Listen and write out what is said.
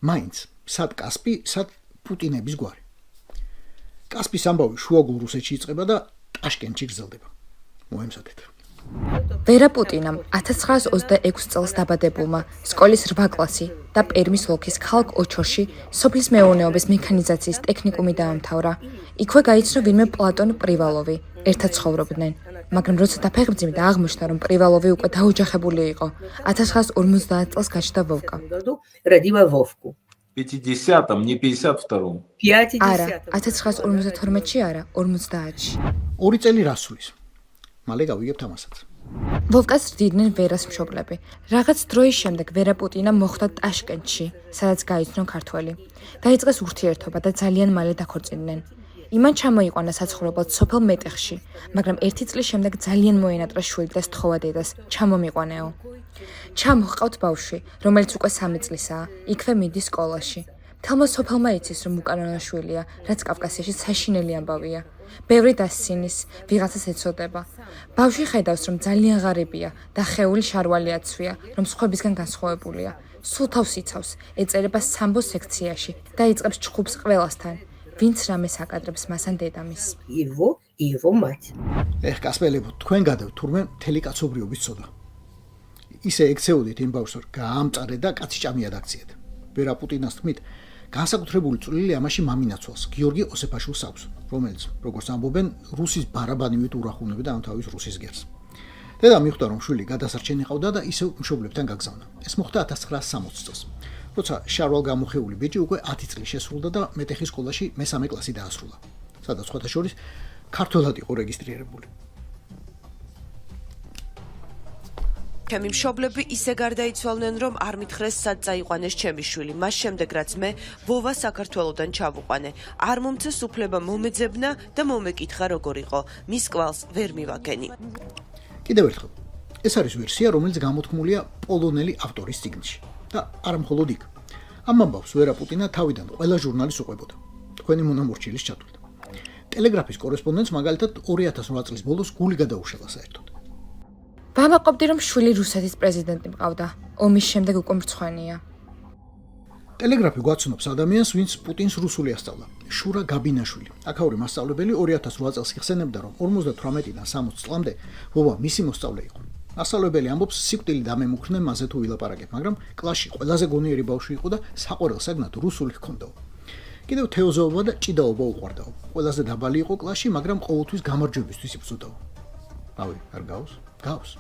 მაინც სად კასპი, სად პუტინების გვარი. კასპის ამბავი შუაგულ რუსეთში იწყება და ტაშკენტში გრძელდება. მოემზადეთ. ვერა პუტინამ 1926 წელს დაბადებულმა სკოლის 8 კლასი და პერმის ოლქის ქალაქ ოჩოში სოფლის მეურნეობის მექანიზაციის ტექნიკუმი დაამთავრა. იქვე გაიცნო ვინმე პლატონ პრივალოვი. ერთად ცხოვრობდნენ. მაგრამ როცა დაფეხმძიმი და აღმოჩნდა, რომ პრივალოვი უკვე დაოჯახებული იყო, 1950 წელს გაჩნდა ვოვკა. Родила Вовку. 50-м, не 52-м. 50. არა, 1952-ში არა, 50-ში. 2 წელი რასulis. მალე გავიგებთ ამასაც. ვოვკას ძირდნენ ვერას მშობლები. რაღაც დროის შემდეგ ვერა პუტინა მოხვდა ტაშკენტში, სადაც გაიცნო ქართველი. დაიწყეს ურთიერთობა და ძალიან მალე დაქორწინდნენ. იმან ჩამოიყვანა საცხოვრებლად სოფელ მეტეხში, მაგრამ 1 წლის შემდეგ ძალიან მოენატრა შვილი და სთხოვა დედას, ჩამომიყვანეო. ჩამოჰყავთ ბავშვი, რომელიც უკვე 3 წლისაა, იქვე მიდის სკოლაში. მთელმა სოფელმა იცის, რომ უკანონო შვილია, რაც კავკასიაში საშინელი ამბავია. ბევრი დასცინის, ვიღაცას ეცოდება. ბავშვი ხედავს, რომ ძალიან ღარიბია და ხეული შარვალი აცვია, რომ სხვებისგან განსხვავებულია. სულ თავს იცავს, ეწერება სამბო სექციაში და იწყებს ჩხუბს ყველასთან. ვინც რამეს აკადრებს მასან დედამისს. И его мать. ეხ, კასპელებო, თქვენ გადავთ თურმე მთელი კაცობრიობის ცოდა. ისე ექცეოდით იმ ბავშვს, რომ გაამწარე და კაცი ჭამიად აქციეთ. ვერა პუტინას თქმით, განსაკუთრებული წვლილი ამაში მამინაცვალს, გიორგი ოსეფაშვილს აქვს, რომელიც, როგორც ამბობენ, რუსის ბარაბანივით ურახუნებდა ამ თავის რუსის გერს. დედა მიხვდა, რომ შვილი გადასარჩენი ყავდა და ისევ მშობლებთან გაგზავნა. ეს მოხდა 1960 წელს. როცა შარვალ გამოხეული ბიჭი უკვე 10 წლის შესრულდა და მეტეხის სკოლაში მე-3 კლასი დაასრულა. სადაც სხვათა შორის ქართველად იყო რეგისტრირებული. ჩემი მშობლები ისე გარდაიცვალნენ, რომ არ მითხრეს სად წაიყვანეს ჩემი შვილი. მას შემდეგ რაც მე ვოვა საქართველოდან ჩავუყვანე. არ მომცეს უფლება მომეძებნა და მომეკითხა როგორ იყო. მის კვალს ვერ მივაგენი. კიდევ ერთხელ, ეს არის ვერსია, რომელიც გამოთქმულია პოლონელი ავტორის წიგნში. და არა მხოლოდ იქ. ამ ამბავს ვერა პუტინა თავიდან ყველა ჟურნალის უყვებოდა. თქვენი მონამორჩილის ჩათვლით. ტელეგრაფის კორესპონდენტს მაგალითად 2008 წლის ბოლოს გული გადაუშალა საერთოდ. ვამაყობდი, რომ შვილი რუსეთის პრეზიდენტი მყავდა. ომის შემდეგ უკვე მრცხვენია. ტელეგრაფი გვაცნობს ადამიანს, ვინც პუტინს რუსული ასწავლა. შურა გაბინაშვილი. აქაური მასწავლებელი 2008 წელს იხსენებდა, რომ 58-დან 60 წლამდე ვოვა მისი მოსწავლე იყო. მასწავლებელი ამბობს, სიკვდილი დამემუქრნენ მასზე თუ ვილაპარაკებ, მაგრამ კლასში ყველაზე გონიერი ბავშვი იყო და საყვარელ საგნად რუსული ჰქონდაო. კიდევ თეოზოობა და ჭიდაობა უყვარდაო. ყველაზე დაბალი იყო კლასში, მაგრამ ყოველთვის გამარჯვებისთვის იბრძოდაო. რავი, არ გავს? გავს.